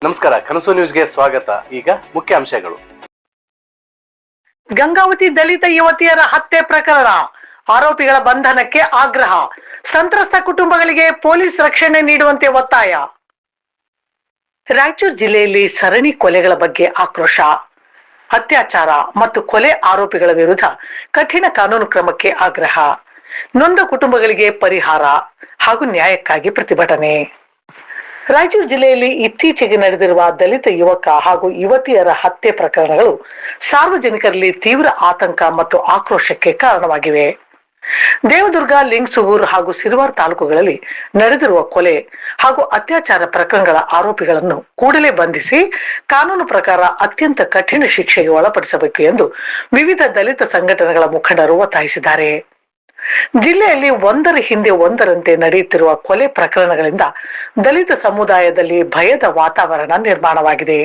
ನಮಸ್ಕಾರ, ಕನಸು ನ್ಯೂಸ್ಗೆ ಸ್ವಾಗತ. ಈಗ ಮುಖ್ಯಾಂಶಗಳು. ಗಂಗಾವತಿ ದಲಿತ ಯುವತಿಯರ ಹತ್ಯೆ ಪ್ರಕರಣ, ಆರೋಪಿಗಳ ಬಂಧನಕ್ಕೆ ಆಗ್ರಹ, ಸಂತ್ರಸ್ತ ಕುಟುಂಬಗಳಿಗೆ ಪೊಲೀಸ್ ರಕ್ಷಣೆ ನೀಡುವಂತೆ ಒತ್ತಾಯ. ರಾಯಚೂರು ಜಿಲ್ಲೆಯಲ್ಲಿ ಸರಣಿ ಕೊಲೆಗಳ ಬಗ್ಗೆ ಆಕ್ರೋಶ, ಅತ್ಯಾಚಾರ ಮತ್ತು ಕೊಲೆ ಆರೋಪಿಗಳ ವಿರುದ್ಧ ಕಠಿಣ ಕಾನೂನು ಕ್ರಮಕ್ಕೆ ಆಗ್ರಹ, ನೊಂದ ಕುಟುಂಬಗಳಿಗೆ ಪರಿಹಾರ ಹಾಗೂ ನ್ಯಾಯಕ್ಕಾಗಿ ಪ್ರತಿಭಟನೆ. ರಾಯಚೂರು ಜಿಲ್ಲೆಯಲ್ಲಿ ಇತ್ತೀಚೆಗೆ ನಡೆದಿರುವ ದಲಿತ ಯುವಕ ಹಾಗೂ ಯುವತಿಯರ ಹತ್ಯೆ ಪ್ರಕರಣಗಳು ಸಾರ್ವಜನಿಕರಲ್ಲಿ ತೀವ್ರ ಆತಂಕ ಮತ್ತು ಆಕ್ರೋಶಕ್ಕೆ ಕಾರಣವಾಗಿವೆ. ದೇವದುರ್ಗ, ಲಿಂಗಸೂಗೂರು ಹಾಗೂ ಸಿರವಾರ ತಾಲೂಕುಗಳಲ್ಲಿ ನಡೆದಿರುವ ಕೊಲೆ ಹಾಗೂ ಅತ್ಯಾಚಾರ ಪ್ರಕರಣಗಳ ಆರೋಪಿಗಳನ್ನು ಕೂಡಲೇ ಬಂಧಿಸಿ ಕಾನೂನು ಪ್ರಕಾರ ಅತ್ಯಂತ ಕಠಿಣ ಶಿಕ್ಷೆಗೆ ಒಳಪಡಿಸಬೇಕು ಎಂದು ವಿವಿಧ ದಲಿತ ಸಂಘಟನೆಗಳ ಮುಖಂಡರು ಒತ್ತಾಯಿಸಿದ್ದಾರೆ. ಜಿಲ್ಲೆಯಲ್ಲಿ ಒಂದರ ಹಿಂದೆ ಒಂದರಂತೆ ನಡೆಯುತ್ತಿರುವ ಕೊಲೆ ಪ್ರಕರಣಗಳಿಂದ ದಲಿತ ಸಮುದಾಯದಲ್ಲಿ ಭಯದ ವಾತಾವರಣ ನಿರ್ಮಾಣವಾಗಿದೆ.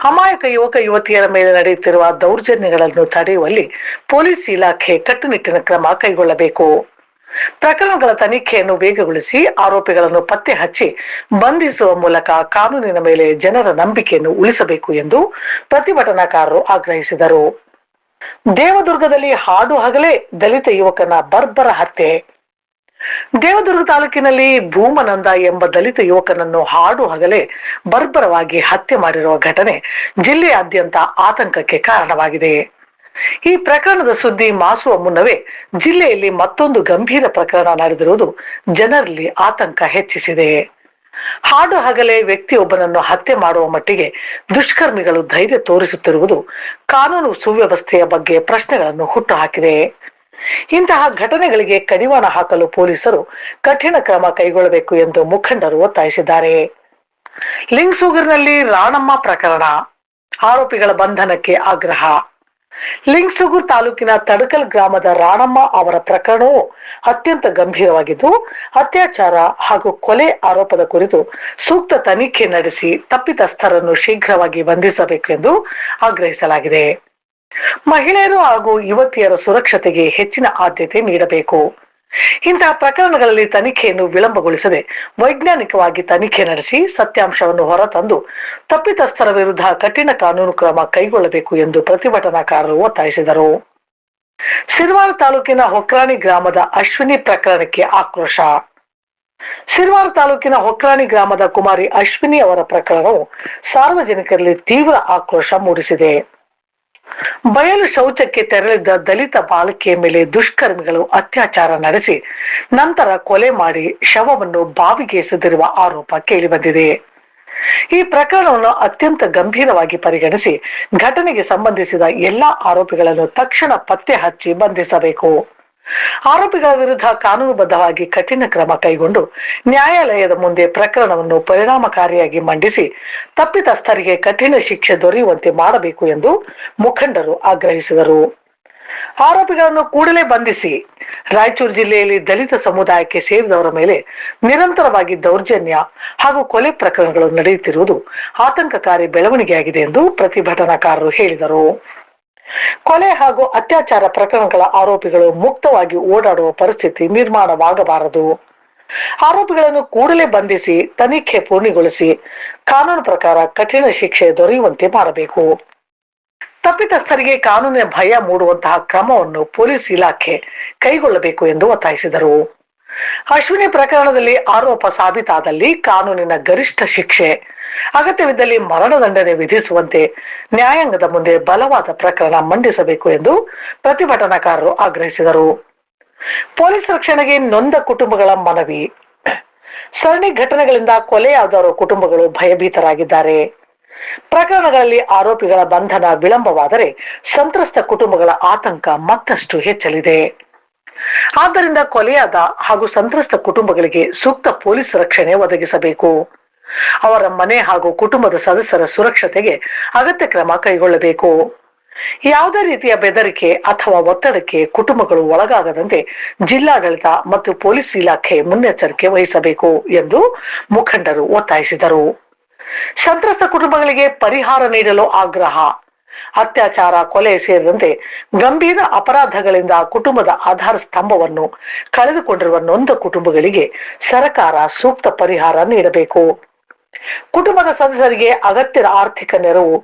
ಅಮಾಯಕ ಯುವಕ ಯುವತಿಯರ ಮೇಲೆ ನಡೆಯುತ್ತಿರುವ ದೌರ್ಜನ್ಯಗಳನ್ನು ತಡೆಯುವಲ್ಲಿ ಪೊಲೀಸ್ ಇಲಾಖೆ ಕಟ್ಟುನಿಟ್ಟಿನ ಕ್ರಮ ಕೈಗೊಳ್ಳಬೇಕು. ಪ್ರಕರಣಗಳ ತನಿಖೆಯನ್ನು ವೇಗಗೊಳಿಸಿ ಆರೋಪಿಗಳನ್ನು ಪತ್ತೆ ಹಚ್ಚಿ ಬಂಧಿಸುವ ಮೂಲಕ ಕಾನೂನಿನ ಮೇಲೆ ಜನರ ನಂಬಿಕೆಯನ್ನು ಉಳಿಸಬೇಕು ಎಂದು ಪ್ರತಿಭಟನಾಕಾರರು ಆಗ್ರಹಿಸಿದರು. ದೇವದುರ್ಗದಲ್ಲಿ ಹಾಡು ಹಗಲೇ ದಲಿತ ಯುವಕನ ಬರ್ಬರ ಹತ್ಯೆ. ದೇವದುರ್ಗ ತಾಲೂಕಿನಲ್ಲಿ ಭೂಮನಂದ ಎಂಬ ದಲಿತ ಯುವಕನನ್ನು ಹಾಡು ಹಗಲೇ ಬರ್ಬರವಾಗಿ ಹತ್ಯೆ ಮಾಡಿರುವ ಘಟನೆ ಜಿಲ್ಲೆಯಾದ್ಯಂತ ಆತಂಕಕ್ಕೆ ಕಾರಣವಾಗಿದೆ. ಈ ಪ್ರಕರಣದ ಸುದ್ದಿ ಮಾಸುವ ಮುನ್ನವೇ ಜಿಲ್ಲೆಯಲ್ಲಿ ಮತ್ತೊಂದು ಗಂಭೀರ ಪ್ರಕರಣ ನಡೆದಿರುವುದು ಜನರಲ್ಲಿ ಆತಂಕ ಹೆಚ್ಚಿಸಿದೆ. ಹಾಡು ಹಗಲೇ ವ್ಯಕ್ತಿಯೊಬ್ಬನನ್ನು ಹತ್ಯೆ ಮಾಡುವ ಮಟ್ಟಿಗೆ ದುಷ್ಕರ್ಮಿಗಳು ಧೈರ್ಯ ತೋರಿಸುತ್ತಿರುವುದು ಕಾನೂನು ಸುವ್ಯವಸ್ಥೆಯ ಬಗ್ಗೆ ಪ್ರಶ್ನೆಗಳನ್ನು ಹುಟ್ಟುಹಾಕಿದೆ. ಇಂತಹ ಘಟನೆಗಳಿಗೆ ಕಡಿವಾಣ ಹಾಕಲು ಪೊಲೀಸರು ಕಠಿಣ ಕ್ರಮ ಕೈಗೊಳ್ಳಬೇಕು ಎಂದು ಮುಖಂಡರು ಒತ್ತಾಯಿಸಿದ್ದಾರೆ. ಲಿಂಗಸೂಗೂರಿನಲ್ಲಿ ರಾಣಮ್ಮ ಪ್ರಕರಣ, ಆರೋಪಿಗಳ ಬಂಧನಕ್ಕೆ ಆಗ್ರಹ. ಲಿಂಗಸೂಗೂರು ತಾಲೂಕಿನ ತಡಕಲ್ ಗ್ರಾಮದ ರಾಣಮ್ಮ ಅವರ ಪ್ರಕರಣವು ಅತ್ಯಂತ ಗಂಭೀರವಾಗಿದ್ದು, ಅತ್ಯಾಚಾರ ಹಾಗೂ ಕೊಲೆ ಆರೋಪದ ಕುರಿತು ಸೂಕ್ತ ತನಿಖೆ ನಡೆಸಿ ತಪ್ಪಿತಸ್ಥರನ್ನು ಶೀಘ್ರವಾಗಿ ಬಂಧಿಸಬೇಕು ಎಂದು ಆಗ್ರಹಿಸಲಾಗಿದೆ. ಮಹಿಳೆಯರು ಹಾಗೂ ಯುವತಿಯರ ಸುರಕ್ಷತೆಗೆ ಹೆಚ್ಚಿನ ಆದ್ಯತೆ ನೀಡಬೇಕು. ಇಂತಹ ಪ್ರಕರಣಗಳಲ್ಲಿ ತನಿಖೆಯನ್ನು ವಿಳಂಬಗೊಳಿಸದೆ ವೈಜ್ಞಾನಿಕವಾಗಿ ತನಿಖೆ ನಡೆಸಿ ಸತ್ಯಾಂಶವನ್ನು ಹೊರತಂದು ತಪ್ಪಿತಸ್ಥರ ವಿರುದ್ಧ ಕಠಿಣ ಕಾನೂನು ಕ್ರಮ ಕೈಗೊಳ್ಳಬೇಕು ಎಂದು ಪ್ರತಿಭಟನಾಕಾರರು ಒತ್ತಾಯಿಸಿದರು. ಸಿರವಾರ ತಾಲೂಕಿನ ಹೊಕ್ರಾಣಿ ಗ್ರಾಮದ ಅಶ್ವಿನಿ ಪ್ರಕರಣಕ್ಕೆ ಆಕ್ರೋಶ. ಸಿರವಾರ ತಾಲೂಕಿನ ಹೊಕ್ರಾಣಿ ಗ್ರಾಮದ ಕುಮಾರಿ ಅಶ್ವಿನಿ ಅವರ ಪ್ರಕರಣವು ಸಾರ್ವಜನಿಕರಲ್ಲಿ ತೀವ್ರ ಆಕ್ರೋಶ ಮೂಡಿಸಿದೆ. ಬಯಲು ಶೌಚಕ್ಕೆ ತೆರಳಿದ್ದ ದಲಿತ ಬಾಲಕಿಯ ಮೇಲೆ ದುಷ್ಕರ್ಮಿಗಳು ಅತ್ಯಾಚಾರ ನಡೆಸಿ ನಂತರ ಕೊಲೆ ಮಾಡಿ ಶವವನ್ನು ಬಾವಿಗೆ ಎಸೆದಿರುವ ಆರೋಪ ಕೇಳಿಬಂದಿದೆ. ಈ ಪ್ರಕರಣವನ್ನು ಅತ್ಯಂತ ಗಂಭೀರವಾಗಿ ಪರಿಗಣಿಸಿ ಘಟನೆಗೆ ಸಂಬಂಧಿಸಿದ ಎಲ್ಲಾ ಆರೋಪಿಗಳನ್ನು ತಕ್ಷಣ ಪತ್ತೆ ಹಚ್ಚಿ ಬಂಧಿಸಬೇಕು. ಆರೋಪಿಗಳ ವಿರುದ್ಧ ಕಾನೂನುಬದ್ಧವಾಗಿ ಕಠಿಣ ಕ್ರಮ ಕೈಗೊಂಡು ನ್ಯಾಯಾಲಯದ ಮುಂದೆ ಪ್ರಕರಣವನ್ನು ಪರಿಣಾಮಕಾರಿಯಾಗಿ ಮಂಡಿಸಿ ತಪ್ಪಿತಸ್ಥರಿಗೆ ಕಠಿಣ ಶಿಕ್ಷೆ ದೊರೆಯುವಂತೆ ಮಾಡಬೇಕು ಎಂದು ಮುಖಂಡರು ಆಗ್ರಹಿಸಿದರು. ಆರೋಪಿಗಳನ್ನು ಕೂಡಲೇ ಬಂಧಿಸಿ. ರಾಯಚೂರು ಜಿಲ್ಲೆಯಲ್ಲಿ ದಲಿತ ಸಮುದಾಯಕ್ಕೆ ಸೇರಿದವರ ಮೇಲೆ ನಿರಂತರವಾಗಿ ದೌರ್ಜನ್ಯ ಹಾಗೂ ಕೊಲೆ ಪ್ರಕರಣಗಳು ನಡೆಯುತ್ತಿರುವುದು ಆತಂಕಕಾರಿ ಬೆಳವಣಿಗೆಯಾಗಿದೆ ಎಂದು ಪ್ರತಿಭಟನಾಕಾರರು ಹೇಳಿದರು. ಕೊಲೆ ಹಾಗೂ ಅತ್ಯಾಚಾರ ಪ್ರಕರಣಗಳ ಆರೋಪಿಗಳು ಮುಕ್ತವಾಗಿ ಓಡಾಡುವ ಪರಿಸ್ಥಿತಿ ನಿರ್ಮಾಣವಾಗಬಾರದು. ಆರೋಪಿಗಳನ್ನು ಕೂಡಲೇ ಬಂಧಿಸಿ ತನಿಖೆ ಪೂರ್ಣಗೊಳಿಸಿ ಕಾನೂನು ಪ್ರಕಾರ ಕಠಿಣ ಶಿಕ್ಷೆ ದೊರೆಯುವಂತೆ ಮಾಡಬೇಕು. ತಪ್ಪಿತಸ್ಥರಿಗೆ ಕಾನೂನಿನ ಭಯ ಮೂಡುವಂತಹ ಕ್ರಮವನ್ನು ಪೊಲೀಸ್ ಇಲಾಖೆ ಕೈಗೊಳ್ಳಬೇಕು ಎಂದು ಒತ್ತಾಯಿಸಿದರು. ಅಶ್ವಿನಿ ಪ್ರಕರಣದಲ್ಲಿ ಆರೋಪ ಸಾಬೀತಾದಲ್ಲಿ ಕಾನೂನಿನ ಗರಿಷ್ಠ ಶಿಕ್ಷೆ, ಅಗತ್ಯವಿದ್ದಲ್ಲಿ ಮರಣದಂಡನೆ ವಿಧಿಸುವಂತೆ ನ್ಯಾಯಾಂಗದ ಮುಂದೆ ಬಲವಾದ ಪ್ರಕರಣ ಮಂಡಿಸಬೇಕು ಎಂದು ಪ್ರತಿಭಟನಾಕಾರರು ಆಗ್ರಹಿಸಿದರು. ಪೊಲೀಸ್ ರಕ್ಷಣೆಗೆ ನೊಂದ ಕುಟುಂಬಗಳ ಮನವಿ. ಸರಣಿ ಘಟನೆಗಳಿಂದ ಕೊಲೆಯಾದವರ ಕುಟುಂಬಗಳು ಭಯಭೀತರಾಗಿದ್ದಾರೆ. ಪ್ರಕರಣಗಳಲ್ಲಿ ಆರೋಪಿಗಳ ಬಂಧನ ವಿಳಂಬವಾದರೆ ಸಂತ್ರಸ್ತ ಕುಟುಂಬಗಳ ಆತಂಕ ಮತ್ತಷ್ಟು ಹೆಚ್ಚಲಿದೆ. ಆದ್ದರಿಂದ ಕೊಲೆಯಾದ ಹಾಗೂ ಸಂತ್ರಸ್ತ ಕುಟುಂಬಗಳಿಗೆ ಸೂಕ್ತ ಪೊಲೀಸ್ ರಕ್ಷಣೆ ಒದಗಿಸಬೇಕು. ಅವರ ಮನೆ ಹಾಗೂ ಕುಟುಂಬದ ಸದಸ್ಯರ ಸುರಕ್ಷತೆಗೆ ಅಗತ್ಯ ಕ್ರಮ ಕೈಗೊಳ್ಳಬೇಕು. ಯಾವುದೇ ರೀತಿಯ ಬೆದರಿಕೆ ಅಥವಾ ಒತ್ತಡಕ್ಕೆ ಕುಟುಂಬಗಳು ಒಳಗಾಗದಂತೆ ಜಿಲ್ಲಾಡಳಿತ ಮತ್ತು ಪೊಲೀಸ್ ಇಲಾಖೆ ಮುನ್ನೆಚ್ಚರಿಕೆ ವಹಿಸಬೇಕು ಎಂದು ಮುಖಂಡರು ಒತ್ತಾಯಿಸಿದರು. ಸಂತ್ರಸ್ತ ಕುಟುಂಬಗಳಿಗೆ ಪರಿಹಾರ ನೀಡಲು ಆಗ್ರಹ. ಅತ್ಯಾಚಾರ, ಕೊಲೆ ಸೇರಿದಂತೆ ಗಂಭೀರ ಅಪರಾಧಗಳಿಂದ ಕುಟುಂಬದ ಆಧಾರ ಸ್ತಂಭವನ್ನು ಕಳೆದುಕೊಂಡಿರುವ ನೊಂದ ಕುಟುಂಬಗಳಿಗೆ ಸರ್ಕಾರ ಸೂಕ್ತ ಪರಿಹಾರ ನೀಡಬೇಕು. ಕುಟುಂಬದ ಸದಸ್ಯರಿಗೆ ಅಗತ್ಯದ ಆರ್ಥಿಕ ನೆರವು,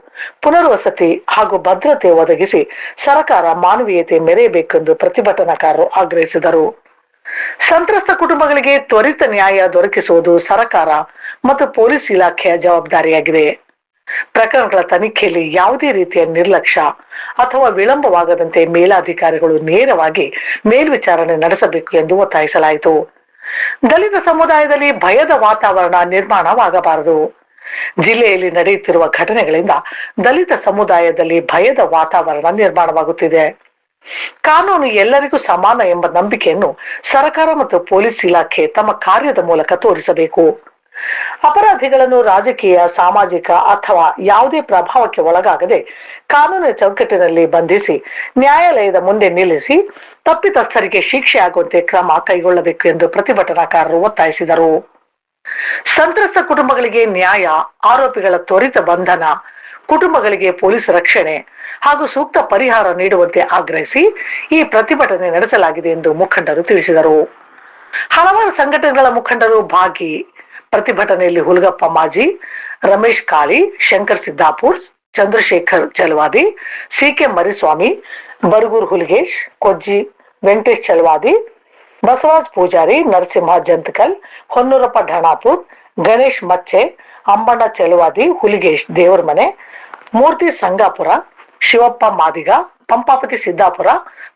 ಪುನರ್ವಸತಿ ಹಾಗೂ ಭದ್ರತೆ ಒದಗಿಸಿ ಸರ್ಕಾರ ಮಾನವೀಯತೆ ಮೆರೆಯಬೇಕೆಂದು ಪ್ರತಿಭಟನಾಕಾರರು ಆಗ್ರಹಿಸಿದರು. ಸಂತ್ರಸ್ತ ಕುಟುಂಬಗಳಿಗೆ ತ್ವರಿತ ನ್ಯಾಯ ದೊರಕಿಸುವುದು ಸರ್ಕಾರ ಮತ್ತು ಪೊಲೀಸ್ ಇಲಾಖೆಯ ಜವಾಬ್ದಾರಿಯಾಗಿದೆ. ಪ್ರಕರಣಗಳ ತನಿಖೆಯಲ್ಲಿ ಯಾವುದೇ ರೀತಿಯ ನಿರ್ಲಕ್ಷ್ಯ ಅಥವಾ ವಿಳಂಬವಾಗದಂತೆ ಮೇಲಾಧಿಕಾರಿಗಳು ನೇರವಾಗಿ ಮೇಲ್ವಿಚಾರಣೆ ನಡೆಸಬೇಕು ಎಂದು ಒತ್ತಾಯಿಸಲಾಯಿತು. ದಲಿತ ಸಮುದಾಯದಲ್ಲಿ ಭಯದ ವಾತಾವರಣ ನಿರ್ಮಾಣವಾಗಬಾರದು. ಜಿಲ್ಲೆಯಲ್ಲಿ ನಡೆಯುತ್ತಿರುವ ಘಟನೆಗಳಿಂದ ದಲಿತ ಸಮುದಾಯದಲ್ಲಿ ಭಯದ ವಾತಾವರಣ ನಿರ್ಮಾಣವಾಗುತ್ತಿದೆ. ಕಾನೂನು ಎಲ್ಲರಿಗೂ ಸಮಾನ ಎಂಬ ನಂಬಿಕೆಯನ್ನು ಸರ್ಕಾರ ಮತ್ತು ಪೊಲೀಸ್ ಇಲಾಖೆ ತಮ್ಮ ಕಾರ್ಯದ ಮೂಲಕ ತೋರಿಸಬೇಕು. ಅಪರಾಧಿಗಳನ್ನು ರಾಜಕೀಯ, ಸಾಮಾಜಿಕ ಅಥವಾ ಯಾವುದೇ ಪ್ರಭಾವಕ್ಕೆ ಒಳಗಾಗದೆ ಕಾನೂನಿನ ಚೌಕಟ್ಟಿನಲ್ಲಿ ಬಂಧಿಸಿ ನ್ಯಾಯಾಲಯದ ಮುಂದೆ ನಿಲ್ಲಿಸಿ ತಪ್ಪಿತಸ್ಥರಿಗೆ ಶಿಕ್ಷೆ ಆಗುವಂತೆ ಕ್ರಮ ಕೈಗೊಳ್ಳಬೇಕು ಎಂದು ಪ್ರತಿಭಟನಾಕಾರರು ಒತ್ತಾಯಿಸಿದರು. ಸಂತ್ರಸ್ತ ಕುಟುಂಬಗಳಿಗೆ ನ್ಯಾಯ, ಆರೋಪಿಗಳ ತ್ವರಿತ ಬಂಧನ, ಕುಟುಂಬಗಳಿಗೆ ಪೊಲೀಸ್ ರಕ್ಷಣೆ ಹಾಗೂ ಸೂಕ್ತ ಪರಿಹಾರ ನೀಡುವಂತೆ ಆಗ್ರಹಿಸಿ ಈ ಪ್ರತಿಭಟನೆ ನಡೆಸಲಾಗಿದೆ ಎಂದು ಮುಖಂಡರು ತಿಳಿಸಿದರು. ಹಲವಾರು ಸಂಘಟನೆಗಳ ಮುಖಂಡರು ಭಾಗಿ. ಪ್ರತಿಭಟನೆಯಲ್ಲಿ ಹುಲಗಪ್ಪ ಮಾಜಿ, ರಮೇಶ್ ಕಾಳಿ, ಶಂಕರ್ ಸಿದ್ದಾಪುರ್, ಚಂದ್ರಶೇಖರ್ ಚಲವಾದಿ, ಸಿಕೆ ಮರಿಸ್ವಾಮಿ, ಬರಗೂರ್ ಹುಲಿಗೇಶ್, ಕೊಜ್ಜಿ ವೆಂಕಟೇಶ್ ಚಲವಾದಿ, ಬಸವರಾಜ್ ಪೂಜಾರಿ, ನರಸಿಂಹ ಜಂತಕಲ್, ಹೊನ್ನೂರಪ್ಪ ಢಾಣಾಪುರ್, ಗಣೇಶ್ ಮಚ್ಚೆ, ಅಂಬಣ್ಣ ಚಲವಾದಿ, ಹುಲಿಗೇಶ್ ದೇವರಮನೆ, ಮೂರ್ತಿ ಸಂಗಾಪುರ, ಶಿವಪ್ಪ ಮಾದಿಗ, ಪಂಪಾಪತಿ ಸಿದ್ದಾಪುರ,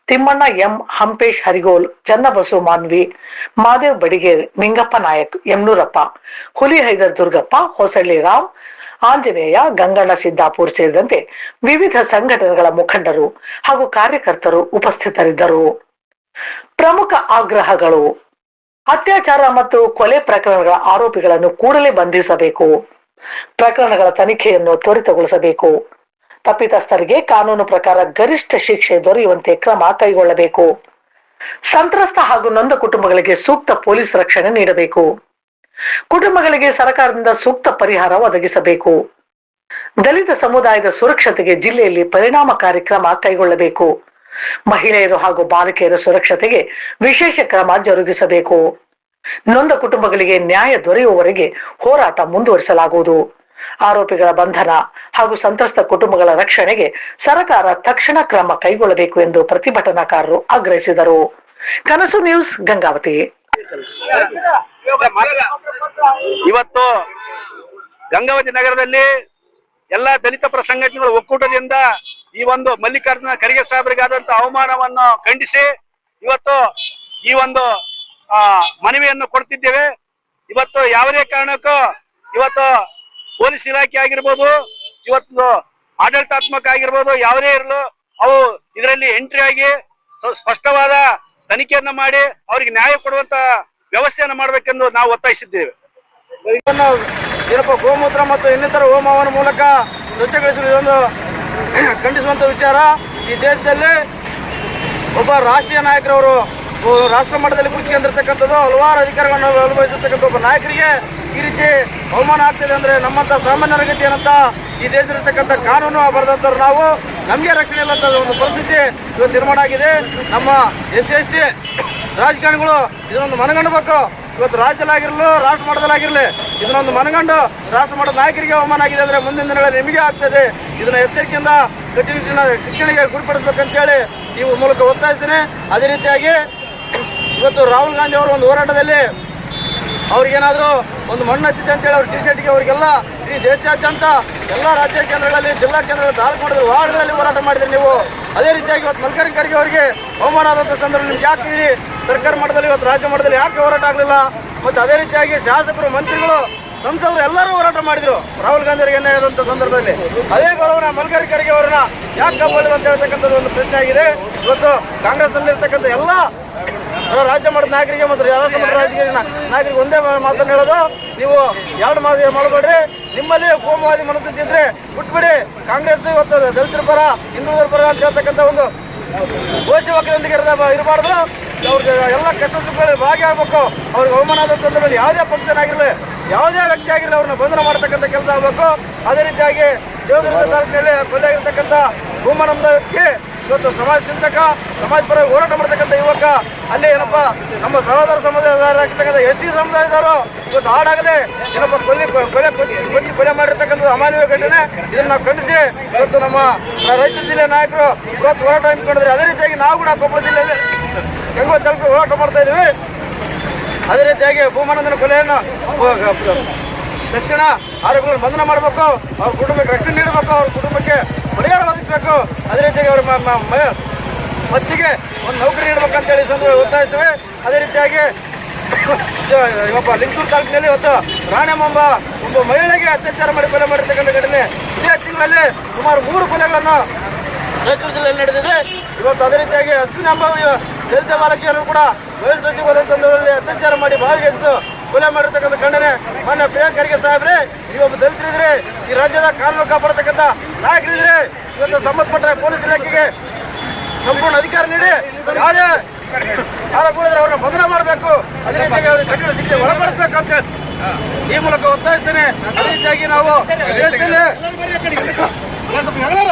ತಿಮ್ಮಣ್ಣ ಎಂ, ಹಂಪೇಶ್ ಹರಿಗೋಲ್, ಚನ್ನಬಸು ಮಾನ್ವಿ, ಮಾದೇವ್ ಬಡಿಗೇರ್, ನಿಂಗಪ್ಪ ನಾಯಕ್, ಯಮನೂರಪ್ಪ, ಹುಲಿ ಹೈದರ್ ದುರ್ಗಪ್ಪ, ಹೊಸಳ್ಳಿ ರಾವ್, ಆಂಜನೇಯ, ಗಂಗಣ್ಣ ಸಿದ್ದಾಪುರ್ ಸೇರಿದಂತೆ ವಿವಿಧ ಸಂಘಟನೆಗಳ ಮುಖಂಡರು ಹಾಗೂ ಕಾರ್ಯಕರ್ತರು ಉಪಸ್ಥಿತರಿದ್ದರು. ಪ್ರಮುಖ ಆಗ್ರಹಗಳು: ಅತ್ಯಾಚಾರ ಮತ್ತು ಕೊಲೆ ಪ್ರಕರಣಗಳ ಆರೋಪಿಗಳನ್ನು ಕೂಡಲೇ ಬಂಧಿಸಬೇಕು. ಪ್ರಕರಣಗಳ ತನಿಖೆಯನ್ನು ತ್ವರಿತಗೊಳಿಸಬೇಕು. ತಪ್ಪಿತಸ್ಥರಿಗೆ ಕಾನೂನು ಪ್ರಕಾರ ಗರಿಷ್ಠ ಶಿಕ್ಷೆ ದೊರೆಯುವಂತೆ ಕ್ರಮ ಕೈಗೊಳ್ಳಬೇಕು. ಸಂತ್ರಸ್ತ ಹಾಗೂ ನೊಂದ ಕುಟುಂಬಗಳಿಗೆ ಸೂಕ್ತ ಪೊಲೀಸ್ ರಕ್ಷಣೆ ನೀಡಬೇಕು. ಕುಟುಂಬಗಳಿಗೆ ಸರ್ಕಾರದಿಂದ ಸೂಕ್ತ ಪರಿಹಾರ ಒದಗಿಸಬೇಕು. ದಲಿತ ಸಮುದಾಯದ ಸುರಕ್ಷತೆಗೆ ಜಿಲ್ಲೆಯಲ್ಲಿ ಪರಿಣಾಮಕಾರಿ ಕ್ರಮ ಕೈಗೊಳ್ಳಬೇಕು. ಮಹಿಳೆಯರು ಹಾಗೂ ಬಾಲಕಿಯರ ಸುರಕ್ಷತೆಗೆ ವಿಶೇಷ ಕ್ರಮ ಜರುಗಿಸಬೇಕು. ನೊಂದ ಕುಟುಂಬಗಳಿಗೆ ನ್ಯಾಯ ದೊರೆಯುವವರೆಗೆ ಹೋರಾಟ ಮುಂದುವರಿಸಲಾಗುವುದು. ಆರೋಪಿಗಳ ಬಂಧನ ಹಾಗೂ ಸಂತ್ರಸ್ತ ಕುಟುಂಬಗಳ ರಕ್ಷಣೆಗೆ ಸರ್ಕಾರ ತಕ್ಷಣ ಕ್ರಮ ಕೈಗೊಳ್ಳಬೇಕು ಎಂದು ಪ್ರತಿಭಟನಾಕಾರರು ಆಗ್ರಹಿಸಿದರು. ಕನಸು ನ್ಯೂಸ್, ಗಂಗಾವತಿ. ಇವತ್ತು ಗಂಗಾವತಿ ನಗರದಲ್ಲಿ ಎಲ್ಲಾ ದಲಿತ ಪರ ಸಂಘಟನೆಗಳ ಒಕ್ಕೂಟದಿಂದ ಈ ಒಂದು ಮಲ್ಲಿಕಾರ್ಜುನ ಖರ್ಗೆ ಸಾಹೇಬರಿಗಾದಂತ ಅವಮಾನವನ್ನು ಖಂಡಿಸಿ ಇವತ್ತು ಈ ಒಂದು ಮನವಿಯನ್ನು ಕೊಡ್ತಿದ್ದೇವೆ. ಇವತ್ತು ಯಾವುದೇ ಕಾರಣಕ್ಕೂ ಇವತ್ತು ಪೊಲೀಸ್ ಇಲಾಖೆ ಆಗಿರ್ಬೋದು, ಇವತ್ತು ಆಡಳಿತಾತ್ಮಕ ಆಗಿರ್ಬೋದು, ಯಾವುದೇ ಇರಲು ಅವು ಇದರಲ್ಲಿ ಎಂಟ್ರಿ ಆಗಿ ಸ್ಪಷ್ಟವಾದ ತನಿಖೆಯನ್ನ ಮಾಡಿ ಅವರಿಗೆ ನ್ಯಾಯ ಕೊಡುವಂತ ವ್ಯವಸ್ಥೆಯನ್ನು ಮಾಡಬೇಕೆಂದು ನಾವು ಒತ್ತಾಯಿಸಿದ್ದೇವೆ. ಏನಪ್ಪ ಗೋಮೂತ್ರ ಮತ್ತು ಇನ್ನಿತರ ಹೋಮವನ ಮೂಲಕ ಸ್ವಚ್ಛಗೊಳಿಸುವ ಒಂದು ಖಂಡಿಸುವಂತ ವಿಚಾರ. ಈ ದೇಶದಲ್ಲಿ ಒಬ್ಬ ರಾಷ್ಟ್ರೀಯ ನಾಯಕರವರು ರಾಷ್ಟ್ರ ಮಟ್ಟದಲ್ಲಿ ಕುಳಿತುಕೊಂಡಿರ್ತಕ್ಕಂಥದ್ದು, ಹಲವಾರು ಅಧಿಕಾರಗಳನ್ನು ಅನುಭವಿಸಿರ್ತಕ್ಕಂಥ ಒಬ್ಬ ನಾಯಕರಿಗೆ ಈ ರೀತಿ ಅವಮಾನ ಆಗ್ತಿದೆ ಅಂದ್ರೆ ನಮ್ಮಂತ ಸಾಮಾನ್ಯರ ಗತಿ ಏನಂತ ಈ ದೇಶದಲ್ಲಿರ್ತಕ್ಕಂಥ ಕಾನೂನು ಬರೆದಂಥವ್ರು ನಾವು, ನಮಗೆ ರಕ್ಷಣೆ ಇಲ್ಲಂತ ಒಂದು ಪರಿಸ್ಥಿತಿ ಇವತ್ತು ನಿರ್ಮಾಣ ಆಗಿದೆ. ನಮ್ಮ SC ರಾಜಕಾರಣಿಗಳು ಇದನ್ನೊಂದು ಮನಗಂಡಬೇಕು. ಇವತ್ತು ರಾಜ್ಯದಲ್ಲಾಗಿರಲು, ರಾಷ್ಟ್ರ ಮಟ್ಟದಲ್ಲಾಗಿರಲಿ ಇದನ್ನೊಂದು ಮನಗಂಡು ರಾಷ್ಟ್ರ ಮಟ್ಟದ ನಾಯಕರಿಗೆ ಅವಮಾನ ಆಗಿದೆ ಅಂದ್ರೆ ಮುಂದಿನ ದಿನಗಳಲ್ಲಿ ನಿಮಗೆ ಆಗ್ತದೆ. ಇದನ್ನ ಎಚ್ಚರಿಕೆಯಿಂದ ಕಟ್ಟುನಿಟ್ಟಿನ ಶಿಕ್ಷಣಿಗೆ ಗುರಿಪಡಿಸಬೇಕಂತೇಳಿ ಈ ಮೂಲಕ ಒತ್ತಾಯಿಸ್ತೇನೆ. ಅದೇ ರೀತಿಯಾಗಿ ಇವತ್ತು ರಾಹುಲ್ ಗಾಂಧಿ ಅವರ ಒಂದು ಹೋರಾಟದಲ್ಲಿ ಅವ್ರಿಗೇನಾದರೂ ಒಂದು ಮಣ್ಣು ಹತ್ತಿದೆ ಅಂತೇಳಿ ಅವ್ರ ಟಿ-ಶರ್ಟ್ಗೆ ಅವರಿಗೆಲ್ಲ ಈ ದೇಶಾದ್ಯಂತ ಎಲ್ಲ ರಾಜ್ಯ ಕೇಂದ್ರಗಳಲ್ಲಿ, ಜಿಲ್ಲಾ ಕೇಂದ್ರಗಳಲ್ಲಿ, ತಾಲೂಕು ಮಟ್ಟದಲ್ಲಿ, ವಾರ್ಡ್ಗಳಲ್ಲಿ ಹೋರಾಟ ಮಾಡಿದ್ರೆ ನೀವು. ಅದೇ ರೀತಿಯಾಗಿ ಇವತ್ತು ಮಲ್ಲಿಕಾರ್ಜುನ ಖರ್ಗೆ ಅವರಿಗೆ ಅವಮಾನ ಆದಂಥ ಸಂದರ್ಭ ನಿಮ್ಗೆ ಯಾಕೆ ಸರ್ಕಾರ ಮಟ್ಟದಲ್ಲಿ ಇವತ್ತು ರಾಜ್ಯ ಮಟ್ಟದಲ್ಲಿ ಯಾಕೆ ಹೋರಾಟ ಆಗಲಿಲ್ಲ? ಮತ್ತು ಅದೇ ರೀತಿಯಾಗಿ ಶಾಸಕರು, ಮಂತ್ರಿಗಳು, ಸಂಸದರು ಎಲ್ಲರೂ ಹೋರಾಟ ಮಾಡಿದ್ರು ರಾಹುಲ್ ಗಾಂಧಿ ಅವರಿಗೆ ಅನ್ಯಾಯ ಆದಂಥ ಸಂದರ್ಭದಲ್ಲಿ. ಅದೇ ಗೌರವನ ಮಲ್ಲಿಕಾರ್ಜುನ ಖರ್ಗೆ ಅವರನ್ನ ಯಾಕೆ ಕಾಪಾಡಲಿಲ್ಲ ಅಂತ ಹೇಳ್ತಕ್ಕಂಥದ್ದು ಒಂದು ಪ್ರಶ್ನೆ ಆಗಿದೆ. ಇವತ್ತು ಕಾಂಗ್ರೆಸ್ನಲ್ಲಿರ್ತಕ್ಕಂಥ ಎಲ್ಲ ರಾಜ್ಯ ಮಟ್ಟದ ನಾಯಕರಿಗೆ ಮತ್ತು ರಾಷ್ಟ್ರ ಮಟ್ಟದ ರಾಜಕೀಯ ನಾಯಕರಿಗೆ ಒಂದೇ ಮಾತನ್ನು ಹೇಳೋದು, ನೀವು ಎರಡು ಮಾತು ಮಾಡಬೇಡ್ರಿ. ನಿಮ್ಮಲ್ಲಿ ಕೋಮುವಾದಿ ಮನಸ್ಥಿತಿ ಇದ್ರೆ ಬಿಟ್ಬಿಡಿ. ಕಾಂಗ್ರೆಸ್ ಇವತ್ತು ದಲಿತರ ಪರ, ಹಿಂದುಳಿದರ ಪರ ಅಂತ ಹೇಳ್ತಕ್ಕಂಥ ಒಂದು ಘೋಷವಾಕ್ಯದೊಂದಿಗೆ ಇರಬಾರ್ದು. ಅವ್ರಿಗೆ ಎಲ್ಲ ಕೆಟ್ಟ ಸುಖಗಳಲ್ಲಿ ಭಾಗಿಯಾಗಬೇಕು. ಅವ್ರಿಗೆ ಅವಮಾನ ಆದ ಸಂದರ್ಭದಲ್ಲಿ ಯಾವುದೇ ಪಕ್ಷನಾಗಿರಲಿ, ಯಾವುದೇ ವ್ಯಕ್ತಿ ಆಗಿರಲಿ ಅವ್ರನ್ನ ಬಂಧನ ಮಾಡತಕ್ಕಂಥ ಕೆಲಸ ಆಗಬೇಕು. ಅದೇ ರೀತಿಯಾಗಿ ದೇವದುರ್ಗ ತಾಲೂಕಿನಲ್ಲಿ ಬಲಿಯಾಗಿರ್ತಕ್ಕಂಥ ಭೂಮಾನಂದ ವ್ಯಕ್ತಿ ಇವತ್ತು ಸಮಾಜ ಚಿಂತಕ, ಸಮಾಜ ಪರ ಹೋರಾಟ ಮಾಡ್ತಕ್ಕಂಥ ಯುವಕ, ಅಲ್ಲಿ ಏನಪ್ಪ ನಮ್ಮ ಸಹೋದರ ಸಮುದಾಯದವರಾಗಿರ್ತಕ್ಕಂಥ ಎಸ್ಟಿ ಸಮುದಾಯದವರು ಇವತ್ತು ಹಾಡಾಗಲೇ ಏನಪ್ಪ ಕೊಲೆ ಮಾಡಿರ್ತಕ್ಕಂಥದ್ದು ಅಮಾನವೀಯ ಘಟನೆ. ಇದನ್ನು ನಾವು ಖಂಡಿಸಿ ಇವತ್ತು ನಮ್ಮ ರಾಯಚೂರು ಜಿಲ್ಲೆಯ ನಾಯಕರು ಇವತ್ತು ಹೋರಾಟ ಹಮ್ಮಿಕೊಂಡಿದ್ರೆ, ಅದೇ ರೀತಿಯಾಗಿ ನಾವು ಕೂಡ ಕೊಪ್ಪಳ ಜಿಲ್ಲೆಯಲ್ಲಿ ಗಂಗಾ ತಾಲೂಕು ಹೋರಾಟ ಮಾಡ್ತಾ ಇದ್ದೀವಿ. ಅದೇ ರೀತಿಯಾಗಿ ಭೂಮಾನಂದನ ಕೊಲೆಯನ್ನು ತಕ್ಷಣ ಆರೋಪಿಗಳನ್ನು ಬಂಧನ ಮಾಡಬೇಕು, ಅವ್ರ ಕುಟುಂಬಕ್ಕೆ ರಕ್ಷಣೆ ನೀಡಬೇಕು, ಅವ್ರ ಕುಟುಂಬಕ್ಕೆ ಪರಿಹಾರ ಒದಗಿಸಬೇಕು. ಅದೇ ರೀತಿಯಾಗಿ ಅವರ ಮತ್ತಿಗೆ ಒಂದು ನೌಕರಿ ನೀಡಬೇಕಂತೇಳಿ ಸಂದರ್ಭ ಒತ್ತಾಯಿಸುವೆ. ಅದೇ ರೀತಿಯಾಗಿ ಇವಪ್ಪ ಲಿಂಗಸೂರು ತಾಲೂಕಿನಲ್ಲಿ ಇವತ್ತು ರಾಣೆಂಬ ಒಬ್ಬ ಮಹಿಳೆಗೆ ಅತ್ಯಾಚಾರ ಮಾಡಿ ಕೊಲೆ ಮಾಡಿರ್ತಕ್ಕಂಥ ಘಟನೆ ಇದೇ ತಿಂಗಳಲ್ಲಿ ಸುಮಾರು 3 ಕೊಲೆಗಳನ್ನು ರಾಯಚೂರು ಜಿಲ್ಲೆಯಲ್ಲಿ ನಡೆದಿದೆ. ಇವತ್ತು ಅದೇ ರೀತಿಯಾಗಿ ಅಶ್ವಿನಿ ಎಂಬ ದಲಿತ ಬಾಲಕಿಯನ್ನು ಕೂಡ ಬಯಲು ಸಚಿವ ಸಂದರ್ಭದಲ್ಲಿ ಅತ್ಯಾಚಾರ ಮಾಡಿ ಬಾವಿಗೆ ಎಸೆದು ಕೊಲೆ ಮಾಡಿರ್ತಕ್ಕಂಥ ಖಂಡನೆ. ಮಾನ್ಯ ಪ್ರಿಯಾಂಕ್ ಖರ್ಗೆ ಸಾಹೇಬ್ರೆ, ನೀವೊಬ್ಬ ದಲಿತರಿದ್ರೆ, ಈ ರಾಜ್ಯದ ಕಾನೂನು ಕಾಪಾಡತಕ್ಕಂಥ ನಾಯಕರಿದ್ರೆ, ಇವತ್ತು ಸಂಬಂಧಪಟ್ಟ ಪೊಲೀಸ್ ಇಲಾಖೆಗೆ ಸಂಪೂರ್ಣ ಅಧಿಕಾರ ನೀಡಿ ಯಾವುದೇ ಆರೋಪಿಗಳಿದ್ರೆ ಅವ್ರನ್ನ ಬಂಧನ ಮಾಡಬೇಕು, ಅದೇ ರೀತಿಯಾಗಿ ಅವ್ರಿಗೆ ಕಠಿಣ ಶಿಕ್ಷೆ ಒಳಪಡಿಸಬೇಕು ಅಂತ ಈ ಮೂಲಕ ಒತ್ತಾಯಿಸ್ತೇನೆ. ಅದೇ ರೀತಿಯಾಗಿ ನಾವು ದೇಶದಲ್ಲಿ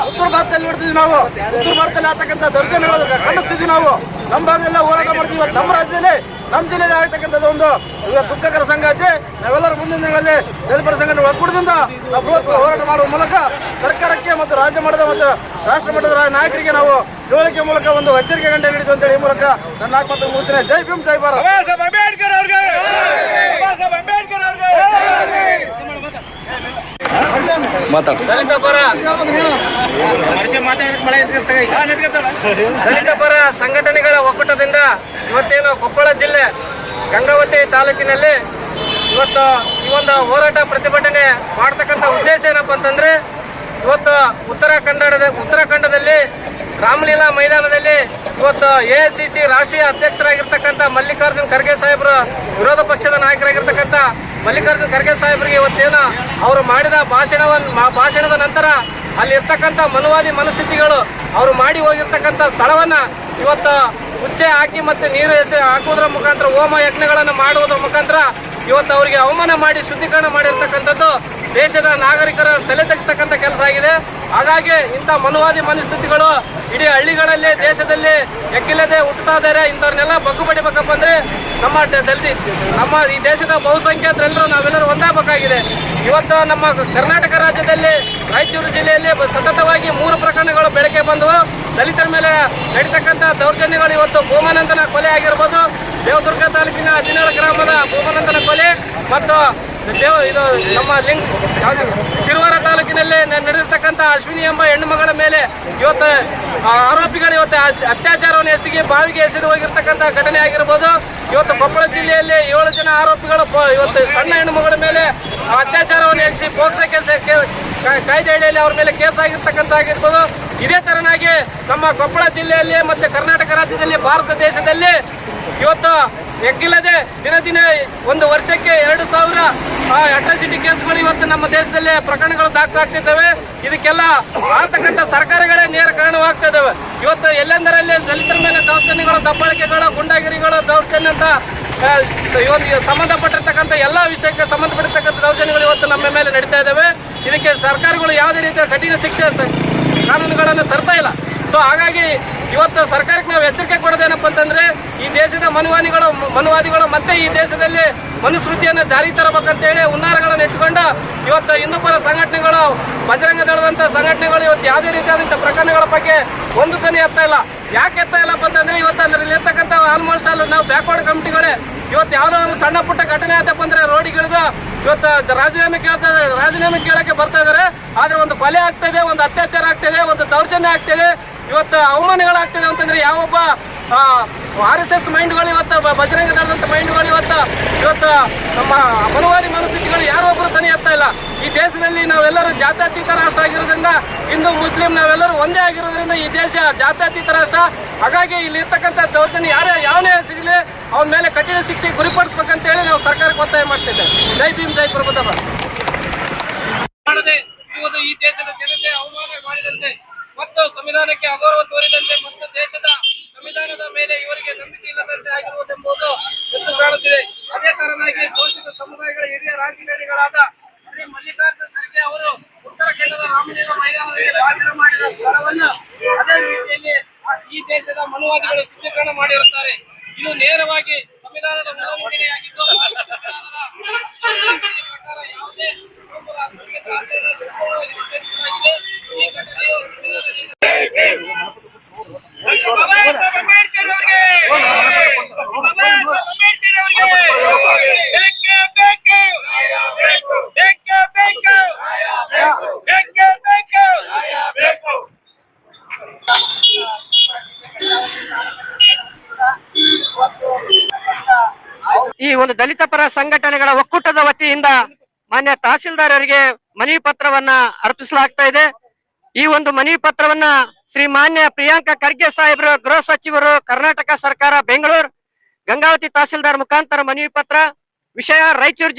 ಉತ್ತರ ಭಾರತದಲ್ಲಿ ನೋಡ್ತಿದ್ವಿ, ನಾವು ಉತ್ತರ ಭಾರತದಲ್ಲಿ ಆಗ್ತಕ್ಕಂಥ ದೌರ್ಜನ್ಯಗಳು ಖಂಡಿಸ್ತಿದ್ವಿ. ನಾವು ನಮ್ಮ ಭಾಗದಲ್ಲ ಹೋರಾಟ ಮಾಡ್ತೀವಿ. ಇವತ್ತು ನಮ್ಮ ರಾಜ್ಯದಲ್ಲಿ ನಮ್ಮ ಜಿಲ್ಲೆಯಲ್ಲಿ ಆಗ್ತಕ್ಕಂಥದ್ದು ಒಂದು ಇವತ್ತು ದುಃಖಕರ ಸಂಗತಿ. ನಾವೆಲ್ಲರೂ ಮುಂದಿನ ದಿನಗಳಲ್ಲಿ ದಲಿತರ ಸಂಘಟನೆ ಒಕ್ಕೂಟದಿಂದ ನಾವು ಬೃಹತ್ ಹೋರಾಟ ಮಾಡುವ ಮೂಲಕ ಸರ್ಕಾರಕ್ಕೆ ಮತ್ತು ರಾಜ್ಯ ಮಟ್ಟದ ಮತ್ತು ರಾಷ್ಟ್ರ ಮಟ್ಟದ ನಾಯಕರಿಗೆ ನಾವು ತಿಳುವಳಿಕೆ ಮೂಲಕ ಒಂದು ಎಚ್ಚರಿಕೆ ಗಂಟೆ ನೀಡಿತು ಅಂತೇಳಿ ಈ ಮೂಲಕ ನನ್ನ ಆತ್ಮಹತ್ಯೆ ಮುಗಿಸ್ತೇನೆ. ಜೈ ಭೀಮ್, ಜೈ ಭಾರತ್. ದಲಿತ ಪರ ಸಂಘಟನೆಗಳ ಒಕ್ಕೂಟದಿಂದ ಇವತ್ತೇನು ಕೊಪ್ಪಳ ಜಿಲ್ಲೆ ಗಂಗಾವತಿ ತಾಲೂಕಿನಲ್ಲಿ ಇವತ್ತು ಈ ಒಂದು ಹೋರಾಟ ಪ್ರತಿಭಟನೆ ಮಾಡ್ತಕ್ಕಂಥ ಉದ್ದೇಶ ಏನಪ್ಪ ಅಂತಂದ್ರೆ, ಇವತ್ತು ಉತ್ತರಾಖಂಡದಲ್ಲಿ ರಾಮಲೀಲಾ ಮೈದಾನದಲ್ಲಿ ಇವತ್ತು AICC ರಾಷ್ಟ್ರೀಯ ಅಧ್ಯಕ್ಷರಾಗಿರ್ತಕ್ಕಂಥ ಮಲ್ಲಿಕಾರ್ಜುನ್ ಖರ್ಗೆ ಸಾಹೇಬರು, ವಿರೋಧ ಪಕ್ಷದ ನಾಯಕರಾಗಿರ್ತಕ್ಕಂಥ ಮಲ್ಲಿಕಾರ್ಜುನ್ ಖರ್ಗೆ ಸಾಹೇಬರಿಗೆ ಇವತ್ತೇನು ಅವರು ಮಾಡಿದ ಭಾಷಣದ ನಂತರ ಅಲ್ಲಿ ಇರ್ತಕ್ಕಂಥ ಮನುವಾದಿ ಮನಸ್ಥಿತಿಗಳು ಅವರು ಮಾಡಿ ಹೋಗಿರ್ತಕ್ಕಂಥ ಸ್ಥಳವನ್ನ ಇವತ್ತು ಉಚ್ಚೆ ಹಾಕಿ ಮತ್ತೆ ನೀರು ಹಾಕುವುದರ ಮುಖಾಂತರ ಹೋಮ ಯಜ್ಞಗಳನ್ನು ಮಾಡುವುದರ ಮುಖಾಂತರ ಇವತ್ತು ಅವರಿಗೆ ಅವಮಾನ ಮಾಡಿ ಶುದ್ಧೀಕರಣ ಮಾಡಿರ್ತಕ್ಕಂಥದ್ದು ದೇಶದ ನಾಗರಿಕರ ತಲೆ ತಗ್ಗಿಸ್ತಕ್ಕಂಥ ಕೆಲಸ ಆಗಿದೆ. ಹಾಗಾಗಿ ಇಂಥ ಮನುವಾದಿ ಮನಸ್ಥಿತಿಗಳು ಇಡೀ ಹಳ್ಳಿಗಳಲ್ಲಿ ದೇಶದಲ್ಲಿ ಎಕ್ಕಿಲ್ಲದೆ ಹುಟ್ಟುತ್ತಾ ಇದ್ದಾರೆ. ಇಂಥವ್ರನ್ನೆಲ್ಲ ಬಗ್ಗು ಬಡಿಬೇಕಪ್ಪ ಅಂದ್ರೆ ನಮ್ಮ ಈ ದೇಶದ ಬಹುಸಂಖ್ಯಾತರೆಲ್ಲರೂ ನಾವೆಲ್ಲರೂ ಒಂದಾಗಬೇಕಾಗಿದೆ. ಇವತ್ತು ನಮ್ಮ ಕರ್ನಾಟಕ ರಾಜ್ಯದಲ್ಲಿ ರಾಯಚೂರು ಜಿಲ್ಲೆಯಲ್ಲಿ ಸತತವಾಗಿ 3 ಪ್ರಕರಣಗಳು ಬೆಳಕಿಗೆ ಬಂದವು. ದಲಿತರ ಮೇಲೆ ನಡೀತಕ್ಕಂಥ ದೌರ್ಜನ್ಯಗಳು ಇವತ್ತು ಭೂಮಾನಂದನ ಕೊಲೆ ಆಗಿರ್ಬೋದು, ದೇವದುರ್ಗ ತಾಲೂಕಿನ 17 ಗ್ರಾಮದ ಭೂಮಾನಂದನ ಕೊಲೆ ಮತ್ತು ಇದು ನಮ್ಮ ಶಿರವಾರ ತಾಲೂಕಿನಲ್ಲಿ ನಡೆದಿರ್ತಕ್ಕಂಥ ಅಶ್ವಿನಿ ಎಂಬ ಹೆಣ್ಣು ಮಗಳ ಮೇಲೆ ಇವತ್ತು ಆರೋಪಿಗಳು ಇವತ್ತು ಅತ್ಯಾಚಾರವನ್ನು ಎಸಗಿ ಬಾವಿಗೆ ಎಸೆದು ಹೋಗಿರ್ತಕ್ಕಂಥ ಘಟನೆ ಆಗಿರ್ಬೋದು. ಇವತ್ತು ಕೊಪ್ಪಳ ಜಿಲ್ಲೆಯಲ್ಲಿ 7 ಜನ ಆರೋಪಿಗಳು ಇವತ್ತು ಸಣ್ಣ ಹೆಣ್ಣು ಮಗಳ ಮೇಲೆ ಅತ್ಯಾಚಾರವನ್ನು ಎಸಗಿ ಪೋಕ್ಸೋ ಕಾಯ್ದೆ ಅಡಿಯಲ್ಲಿ ಅವ್ರ ಮೇಲೆ ಕೇಸ್ ಆಗಿರ್ತಕ್ಕಂಥ ಆಗಿರ್ಬೋದು. ಇದೇ ತರನಾಗಿ ನಮ್ಮ ಕೊಪ್ಪಳ ಜಿಲ್ಲೆಯಲ್ಲಿ ಮತ್ತೆ ಕರ್ನಾಟಕ ರಾಜ್ಯದಲ್ಲಿ ಭಾರತ ದೇಶದಲ್ಲಿ ಇವತ್ತು ಎಗ್ಗಿಲ್ಲದೆ ದಿನ ಒಂದು ವರ್ಷಕ್ಕೆ 2000 ಅಟ್ರಾಸಿಟಿ ಕೇಸ್ಗಳು ಇವತ್ತು ನಮ್ಮ ದೇಶದಲ್ಲಿ ಪ್ರಕರಣಗಳು ದಾಖಲಾಗ್ತಿದ್ದಾವೆ. ಇದಕ್ಕೆಲ್ಲ ಆಗ್ತಕ್ಕಂಥ ಸರ್ಕಾರಗಳೇ ನೇರ ಕಾರಣವಾಗ್ತಾ ಇದ್ದಾವೆ. ಇವತ್ತು ಎಲ್ಲೆಂದರಲ್ಲಿ ದಲಿತರ ಮೇಲೆ ದೌರ್ಜನ್ಯಗಳು, ದಬ್ಬಾಳಿಕೆಗಳು, ಗುಂಡಾಗಿರಿಗಳು, ದೌರ್ಜನ್ಯ ಅಂತ ಸಂಬಂಧಪಟ್ಟಿರ್ತಕ್ಕಂಥ ಎಲ್ಲ ವಿಷಯಕ್ಕೆ ಸಂಬಂಧಪಟ್ಟಿರ್ತಕ್ಕಂಥ ದೌರ್ಜನ್ಯಗಳು ಇವತ್ತು ನಮ್ಮ ಮೇಲೆ ನಡೀತಾ ಇದ್ದಾವೆ. ಇದಕ್ಕೆ ಸರ್ಕಾರಗಳು ಯಾವುದೇ ರೀತಿಯ ಕಠಿಣ ಶಿಕ್ಷೆ ಕಾನೂನುಗಳನ್ನು ತರ್ತಾ ಇಲ್ಲ. ಸೊ ಹಾಗಾಗಿ ಇವತ್ತು ಸರ್ಕಾರಕ್ಕೆ ನಾವು ಎಚ್ಚರಿಕೆ ಕೊಡೋದೇನಪ್ಪ ಅಂತಂದ್ರೆ, ಈ ದೇಶದ ಮನುವಾದಿಗಳು ಮತ್ತೆ ಈ ದೇಶದಲ್ಲಿ ಮನುಸ್ಮೃತಿಯನ್ನು ಜಾರಿ ತರಬೇಕಂತೇಳಿ ಹುನ್ನಾರಗಳನ್ನು ಇಟ್ಕೊಂಡು ಇವತ್ತು ಹಿಂದೂಪರ ಸಂಘಟನೆಗಳು, ಬಜರಂಗ ದಳದಂಥ ಸಂಘಟನೆಗಳು ಇವತ್ತು ಯಾವುದೇ ರೀತಿಯಾದಂಥ ಪ್ರಕರಣಗಳ ಬಗ್ಗೆ ಒಂದು ಧ್ವನಿ ಎತ್ತಾ ಇಲ್ಲ. ಯಾಕೆ ಎತ್ತಾ ಇಲ್ಲಪ್ಪ ಅಂತಂದ್ರೆ, ಇವತ್ತು ಅದರಲ್ಲಿ ಇರ್ತಕ್ಕಂಥ ಆಲ್ಮೋಸ್ಟ್ ಆಲ್ ನಾವು ಬ್ಯಾಕ್ವರ್ಡ್ ಕಮಿಟಿಗಳೇ ಇವತ್ತು ಯಾವುದೋ ಒಂದು ಸಣ್ಣ ಪುಟ್ಟ ಘಟನೆ ಆಯ್ತಪ್ಪ ಅಂದ್ರೆ ರೋಡಿಗಿಳಿದು ಇವತ್ತು ರಾಜೀನಾಮೆ ಕೇಳಕ್ಕೆ ಬರ್ತಾ ಇದ್ದಾರೆ. ಆದ್ರೆ ಒಂದು ಕೊಲೆ ಆಗ್ತಾ ಇದೆ, ಒಂದು ಅತ್ಯಾಚಾರ ಆಗ್ತಿದೆ, ಒಂದು ದೌರ್ಜನ್ಯ ಆಗ್ತಿದೆ, ಇವತ್ತು ಅವಮಾನಗಳಾಗ್ತಿದೆ ಅಂತಂದ್ರೆ ಯಾವೊಬ್ಬ RSS ಮೈಂಡ್ಗಳು ಇವತ್ತು ಬಜರಂಗ ದಳದಂಥ ಮೈಂಡ್ಗಳು ಇವತ್ತು ನಮ್ಮ ಮನುವಾದಿ ಮನಸ್ಥಿತಿಗಳು ಯಾರೊಬ್ಬರು ಧ್ವನಿ ಎತ್ತಾ ಇಲ್ಲ. ಈ ದೇಶದಲ್ಲಿ ನಾವೆಲ್ಲರೂ ಜಾತ್ಯತೀತ ರಾಷ್ಟ್ರ ಆಗಿರೋದ್ರಿಂದ, ಹಿಂದೂ ಮುಸ್ಲಿಂ ನಾವೆಲ್ಲರೂ ಒಂದೇ ಆಗಿರೋದ್ರಿಂದ ಈ ದೇಶ ಜಾತ್ಯತೀತ ರಾಷ್ಟ್ರ. ಹಾಗಾಗಿ ಇಲ್ಲಿ ಇರ್ತಕ್ಕಂಥ ದೌರ್ಜನ್ಯ ಯಾವನೇ ಸಿಗಲಿ ಅವನ ಮೇಲೆ ಕಠಿಣ ಶಿಕ್ಷೆ ಗುರಿಪಡಿಸ್ಬೇಕಂತೇಳಿ ನಾವು ಸರ್ಕಾರಕ್ಕೆ ಒತ್ತಾಯ ಮಾಡ್ತಿದ್ದೇವೆ. ಜೈ ಭೀಮ್, ಜೈ ಪ್ರಭುತ್ವ. ಈ ದೇಶದ ಜನತೆ ಅವಮಾನ ಮಾಡಿದಂತೆ ಮತ್ತು ಸಂವಿಧಾನಕ್ಕೆ ಅಗೌರವ ತೋರಿದಂತೆ ಮತ್ತು ದೇಶದ ಸಂವಿಧಾನದ ಮೇಲೆ ಇವರಿಗೆ ನಂಬಿಕೆ ಇಲ್ಲದಂತೆ ಆಗಿರುವುದೆಂಬುದು ಎದ್ದು ಕಾಣುತ್ತಿದೆ. ಅದೇ ಕಾರಣವಾಗಿ ಶೋಷಿತ ಸಮುದಾಯಗಳ ಹಿರಿಯ ರಾಜಕಾರಣಿಗಳಾದ ಶ್ರೀ ಮಲ್ಲಿಕಾರ್ಜುನ್ ಖರ್ಗೆ ಅವರು ಉತ್ತರಾಖಂಡದ ರಾಮಲೀಲಾ ಮೈದಾನದಲ್ಲಿ ಭಾಷಣ ಮಾಡಿದ ಸ್ಥಳವನ್ನು ಅದೇ ರೀತಿಯಲ್ಲಿ ಮನುವಾದಿಗಳು ಚಿತ್ರೀಕರಣ ಮಾಡಿರುತ್ತಾರೆ. ಇದು ನೇರವಾಗಿ ಸಂವಿಧಾನದ ಉಲ್ಲಂಘನೆಯಾಗಿದ್ದು ಯಾವುದೇ ಈ ಘಟನೆಯು ಈ ಒಂದು ದಲಿತ ಪರ ಸಂಘಟನೆಗಳ ಒಕ್ಕೂಟದ ವತಿಯಿಂದ ಮಾನ್ಯ ತಹಸೀಲ್ದಾರ್ ಅವರಿಗೆ ಮನವಿ ಪತ್ರವನ್ನ ಅರ್ಪಿಸಲಾಗ್ತಾ ಇದೆ. ಈ ಒಂದು ಮನವಿ ಪತ್ರವನ್ನ ಶ್ರೀ ಮಾನ್ಯ ಪ್ರಿಯಾಂಕಾ ಖರ್ಗೆ ಸಾಹೇಬರು, ಗೃಹ ಸಚಿವರು, ಕರ್ನಾಟಕ ಸರ್ಕಾರ, ಬೆಂಗಳೂರು, ಗಂಗಾವತಿ ತಹಸೀಲ್ದಾರ್ ಮುಖಾಂತರ ಮನವಿ ಪತ್ರ. ವಿಷಯ ರಾಯಚೂರು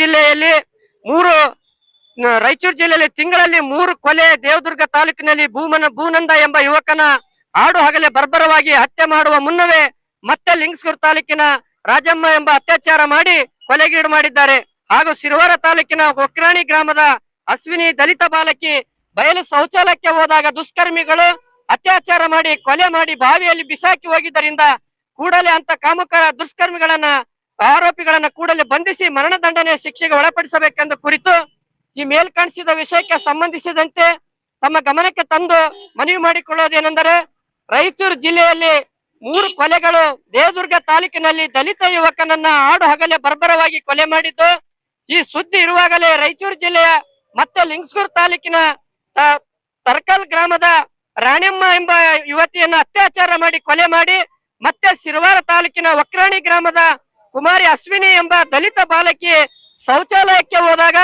ಜಿಲ್ಲೆಯಲ್ಲಿ ತಿಂಗಳಲ್ಲಿ 3 ಕೊಲೆ. ದೇವದುರ್ಗ ತಾಲೂಕಿನಲ್ಲಿ ಭೂನಂದ ಎಂಬ ಯುವಕನ ಆಡು ಹಗಲೇ ಬರ್ಬರವಾಗಿ ಹತ್ಯೆ ಮಾಡುವ ಮುನ್ನವೇ ಮತ್ತೆ ಲಿಂಗಸ್ಗೂರು ತಾಲೂಕಿನ ರಾಜಮ್ಮ ಎಂಬ ಅತ್ಯಾಚಾರ ಮಾಡಿ ಕೊಲೆಗೀಡು ಮಾಡಿದ್ದಾರೆ. ಹಾಗೂ ಸಿರುವಾರ ತಾಲೂಕಿನ ಒಕ್ರಾಣಿ ಗ್ರಾಮದ ಅಶ್ವಿನಿ ದಲಿತ ಬಾಲಕಿ ಬಯಲು ಶೌಚಾಲಯಕ್ಕೆ ಹೋದಾಗ ದುಷ್ಕರ್ಮಿಗಳು ಅತ್ಯಾಚಾರ ಮಾಡಿ ಕೊಲೆ ಮಾಡಿ ಬಾವಿಯಲ್ಲಿ ಬಿಸಾಕಿ ಹೋಗಿದ್ದರಿಂದ ಕೂಡಲೇ ಅಂತ ಕಾಮುಕ ದುಷ್ಕರ್ಮಿಗಳನ್ನ ಆರೋಪಿಗಳನ್ನ ಕೂಡಲೇ ಬಂಧಿಸಿ ಮರಣದಂಡನೆ ಶಿಕ್ಷೆಗೆ ಒಳಪಡಿಸಬೇಕೆಂದು ಕುರಿತು ಈ ಮೇಲ್ಕಾಣಿಸಿದ ವಿಷಯಕ್ಕೆ ಸಂಬಂಧಿಸಿದಂತೆ ತಮ್ಮ ಗಮನಕ್ಕೆ ತಂದು ಮನವಿ ಮಾಡಿಕೊಳ್ಳುವುದೇನೆಂದರೆ, ರಾಯಚೂರು ಜಿಲ್ಲೆಯಲ್ಲಿ 3 ಕೊಲೆಗಳು. ದೇವದುರ್ಗ ತಾಲೂಕಿನಲ್ಲಿ ದಲಿತ ಯುವಕನನ್ನ ಆಡು ಹಗಲೇ ಬರ್ಬರವಾಗಿ ಕೊಲೆ ಮಾಡಿದ್ದು. ಈ ಸುದ್ದಿ ಇರುವಾಗಲೇ ರಾಯಚೂರು ಜಿಲ್ಲೆಯ ಮತ್ತೆ ಲಿಂಗಸ್ಗೂರು ತಾಲೂಕಿನ ತರ್ಕಲ್ ಗ್ರಾಮದ ರಾಣೆಮ್ಮ ಎಂಬ ಯುವತಿಯನ್ನ ಅತ್ಯಾಚಾರ ಮಾಡಿ ಕೊಲೆ ಮಾಡಿ, ಮತ್ತೆ ಸಿರುವಾರ ತಾಲೂಕಿನ ಒಕ್ರಾಣಿ ಗ್ರಾಮದ ಕುಮಾರಿ ಅಶ್ವಿನಿ ಎಂಬ ದಲಿತ ಬಾಲಕಿ ಶೌಚಾಲಯಕ್ಕೆ ಹೋದಾಗ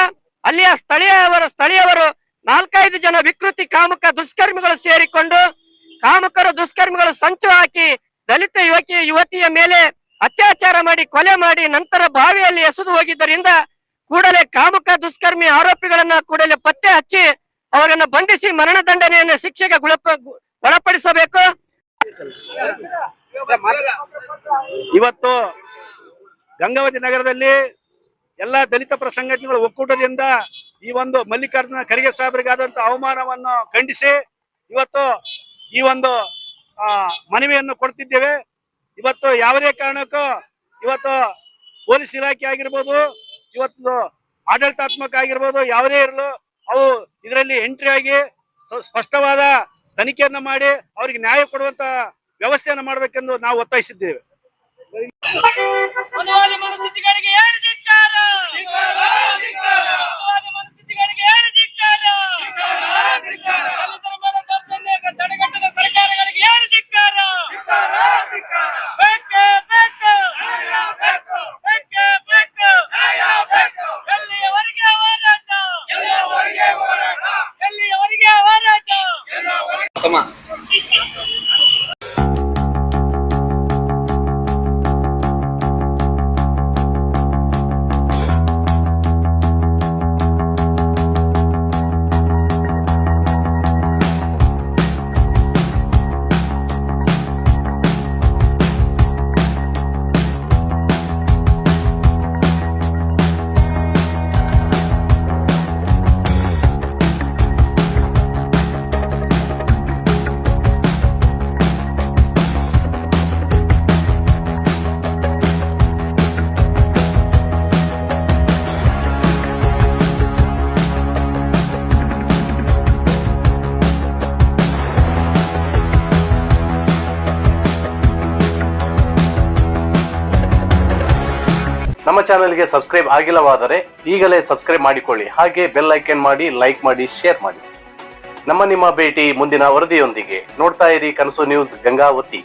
ಅಲ್ಲಿಯ ಸ್ಥಳೀಯವರು 4-5 ಜನ ವಿಕೃತಿ ಕಾಮುಕ ದುಷ್ಕರ್ಮಿಗಳು ಸೇರಿಕೊಂಡು ದುಷ್ಕರ್ಮಿಗಳು ಸಂಚು ಹಾಕಿ ದಲಿತ ಯುವತಿಯ ಮೇಲೆ ಅತ್ಯಾಚಾರ ಮಾಡಿ ಕೊಲೆ ಮಾಡಿ ನಂತರ ಬಾವಿಯಲ್ಲಿ ಎಸೆದು ಹೋಗಿದ್ದರಿಂದ ಕೂಡಲೇ ಕಾಮುಕ ದುಷ್ಕರ್ಮಿ ಆರೋಪಿಗಳನ್ನ ಕೂಡಲೇ ಪತ್ತೆ ಹಚ್ಚಿ ಅವರನ್ನ ಬಂಧಿಸಿ ಮರಣದಂಡನೆಯನ್ನು ಶಿಕ್ಷೆಗೆ ಒಳಪಡಿಸಬೇಕು. ಇವತ್ತು ಗಂಗಾವತಿ ನಗರದಲ್ಲಿ ಎಲ್ಲಾ ದಲಿತ ಪರ ಸಂಘಟನೆಗಳ ಒಕ್ಕೂಟದಿಂದ ಈ ಒಂದು ಮಲ್ಲಿಕಾರ್ಜುನ ಖರ್ಗೆ ಸಾಹೇಬರಿಗಾದಂತ ಅವಮಾನವನ್ನು ಖಂಡಿಸಿ ಇವತ್ತು ಈ ಒಂದು ಮನವಿಯನ್ನು ಕೊಡ್ತಿದ್ದೇವೆ. ಇವತ್ತು ಯಾವುದೇ ಕಾರಣಕ್ಕೂ ಇವತ್ತು ಪೊಲೀಸ್ ಇಲಾಖೆ ಆಗಿರ್ಬೋದು, ಇವತ್ತು ಆಡಳಿತಾತ್ಮಕ ಆಗಿರ್ಬೋದು, ಯಾವುದೇ ಇರಲು ಅವು ಇದರಲ್ಲಿ ಎಂಟ್ರಿ ಆಗಿ ಸ್ಪಷ್ಟವಾದ ತನಿಖೆಯನ್ನ ಮಾಡಿ ಅವರಿಗೆ ನ್ಯಾಯ ಕೊಡುವಂತ ವ್ಯವಸ್ಥೆಯನ್ನು ಮಾಡಬೇಕೆಂದು ನಾವು ಒತ್ತಾಯಿಸಿದ್ದೇವೆ. ನಮ್ಮ ಚಾನೆಲ್ಗೆ ಸಬ್ಸ್ಕ್ರೈಬ್ ಆಗಿಲ್ಲವಾದರೆ ಈಗಲೇ ಸಬ್ಸ್ಕ್ರೈಬ್ ಮಾಡಿಕೊಳ್ಳಿ. ಹಾಗೆ ಬೆಲ್ ಐಕನ್ ಮಾಡಿ, ಲೈಕ್ ಮಾಡಿ, ಶೇರ್ ಮಾಡಿ. ನಿಮ್ಮ ಭೇಟಿ ಮುಂದಿನ ವರದಿಯೊಂದಿಗೆ. ನೋಡ್ತಾ ಇರಿ ಕನಸು ನ್ಯೂಸ್ ಗಂಗಾವತಿ.